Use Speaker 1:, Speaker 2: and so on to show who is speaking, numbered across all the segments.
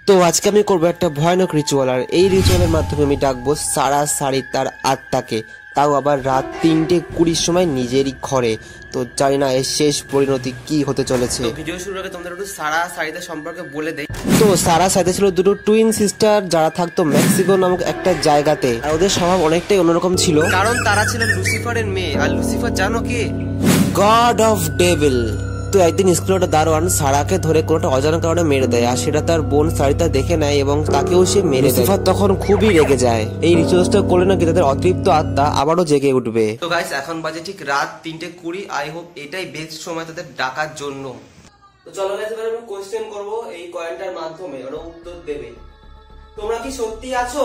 Speaker 1: তো আজকে আমি করবো একটা ভয়ানক রিচুয়াল, আর এই রিচুয়ালের মাধ্যমে আমি ডাকবো সারা সারিতার আত্মাকে, তাও আবার রাত 3:20 সময় নিজেরই ঘরে। তো জানি না এর শেষ পরিণতি কি হতে চলেছে। ভিডিও শুরুর আগে তোমাদের একটু সারা সারিতা সম্পর্কে বলে দেই। তো সারা সারিতা ছিল দুটো টুইন সিস্টার, যারা থাকতো মেক্সিকো নামক একটা জায়গাতে। আর ওদের স্বভাব অনেকটাই অন্যরকম ছিল, কারণ তারা ছিল লুসিফারের মেয়ে। আর লুসিফার জানো কি? God of devil. তো একদিন স্কুলের দারোয়ান সারাকে ধরে কোনোটা অজানা কারণে মেরে দেয়, আর সেটা তার বোন সারিতা দেখে নেয় এবং তাকেও সে মেরে দেয়। লুসিফার তখন খুবই রেগে যায়। এই রিচুয়ালটা করলে নাকি তাদের অতৃপ্ত আত্মা আবারও জেগে উঠবে। তো গাইস, এখন বাজে ঠিক রাত 3:20। আই হোপ এটাই বেস্ট সময় তাদের ডাকার জন্য। তো চলো গাইস, এবার আমি কোশ্চেন করব এই কয়েনটার মাধ্যমে, ওরা উত্তর দেবে। তোমরা কি সত্যি আছো?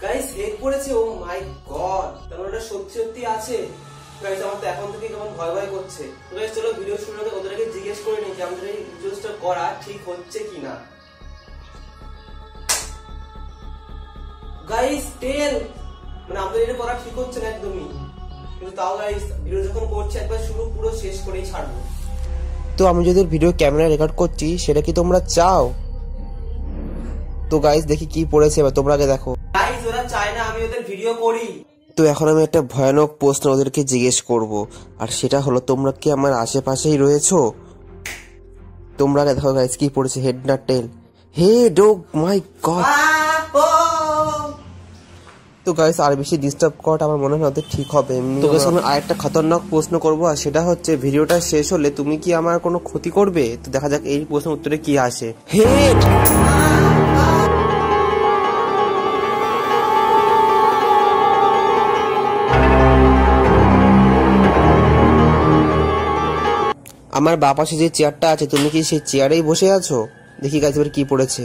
Speaker 1: গাইস হেড পড়েছে। ও মাই গড, তাহলে ওটা সত্যি সত্যি আছে। গাইস আমার তো এখন থেকে কেমন ভয় ভয় করছে। তো গাইস চলো ভিডিও শুরু করে ওদেরকে জিজ্ঞেস করে নিই যে আমাদের এই রিচুয়ালটা করা ঠিক হচ্ছে কিনা। গাইস টেল, মানে আমাদের এটা করা ঠিক হচ্ছে না একদমই, কিন্তু তাও গাইস ভিডিও যখন করছি একবার শুরু পুরো শেষ করেই ছাড়বো। তো আমি যদি ভিডিও ক্যামেরা রেকর্ড করছি সেটা কি তোমরা চাও? তো গাইস দেখি কি পড়েছে, এবার তোমরা আগে দেখো। গাইস ওরা চায় না আমি ওদের ভিডিও করি। তো এখন আমি একটা ভয়ানক প্রশ্ন ওদেরকে জিজ্ঞেস করব, আর সেটা হলো তোমরা কি আমার আশেপাশেই রয়েছো? তোমরা আগে দেখো গাইস কি পড়েছে, হেড না টেল? হেড। ও মাই গড। তো গাইস আর বেশি ডিস্টার্ব করাটা আমার মনে হয় ওদের ঠিক হবে। এমনি তোকে সামনে আরেকটা খতরনাক প্রশ্ন করবো, আর সেটা হচ্ছে ভিডিওটা শেষ হলে তুমি কি আমার কোনো ক্ষতি করবে? তো দেখা যাক এই প্রশ্নের উত্তরে কি আসে। হেড। আমার বাঁ পাশে যে চেয়ারটা আছে তুমি কি সেই চেয়ারেই বসে আছো? দেখি গাইস এবার কি পড়েছে।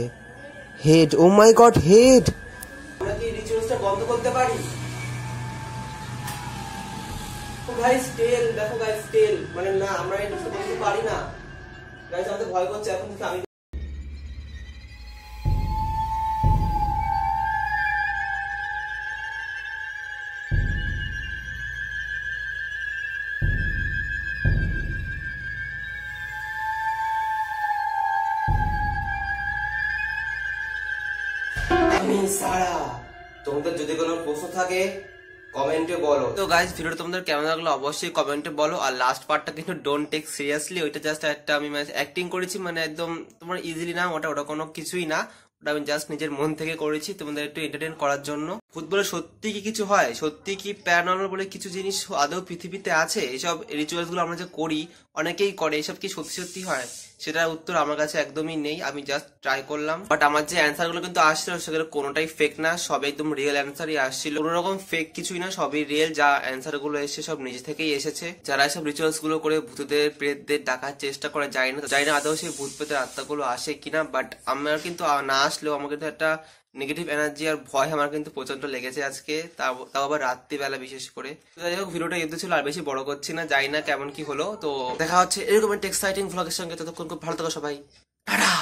Speaker 1: হেড। ও মাই গড, হেড। আমরা কি রিচুয়ালটা বন্ধ করতে পারি? ও গাইস টেল দেখো, গাইস টেল, মানে না আমরা এটা করতে পারি না। গাইস আমাদের ভয় করছে এখন থেকে। আমি সারা, তোমাদের যদি কোনো প্রশ্ন থাকে কমেন্টে বলো। তো গাইস ভিডিওটা তোমাদের কেমন লাগলো অবশ্যই কমেন্টে বলো। আর লাস্ট পার্টটা কিন্তু ডোন্ট টেক সিরিয়াসলি, ওইটা জাস্ট একটা আমি অ্যাক্টিং করেছি, মানে একদম তোমার ইজিলি না, ওটা কোনো কিছুই না, ওটা আমি জাস্ট নিজের মন থেকে করেছি তোমাদের একটু এন্টারটেইন করার জন্য। ফুটবলে সত্যি কি কিছু হয়? সত্যি কি প্যারানর্মাল বলে কিছু জিনিস আদৌ পৃথিবীতে আছে? এসব রিচুয়ালস গুলো আমরা যে করি, অনেকেই করে, এসব কি সত্যি সত্যি হয়? সেটার উত্তর আমার কাছে একদমই নেই, আমি জাস্ট ট্রাই করলাম। বাট আমার যে অ্যান্সার গুলো কিন্তু আসছিল সেগুলো কোনোটাই ফেক না, সব একদম রিয়েল অ্যান্সারই আসছিল, কোনো রকম ফেক কিছুই না, সবই রিয়েল। যা অ্যান্সার গুলো এসেছে সব নিজে থেকেই এসেছে। যারা এসব রিচুয়ালস গুলো করে ভূতদের প্রেতদের ডাকার চেষ্টা করে, জানি না আদৌ সেই ভূত প্রেতের আত্মাগুলো আসে কিনা। বাট আমার কিন্তু না আসলেও আমার কিন্তু একটা নেগেটিভ এনার্জি আর ভয় আমার কিন্তু প্রচন্ড লেগেছে আজকে, তাও আবার রাত্রিবেলা বিশেষ করে। যাই হোক ভিডিওটা এত ছিল, আর বেশি বড় করছি না, জানি না কেমন কি হলো। তো দেখা হচ্ছে এরকম একটা এক্সাইটিং ভ্লগের সঙ্গে, ততক্ষণ খুব ভালো থাকো সবাই, টাটা।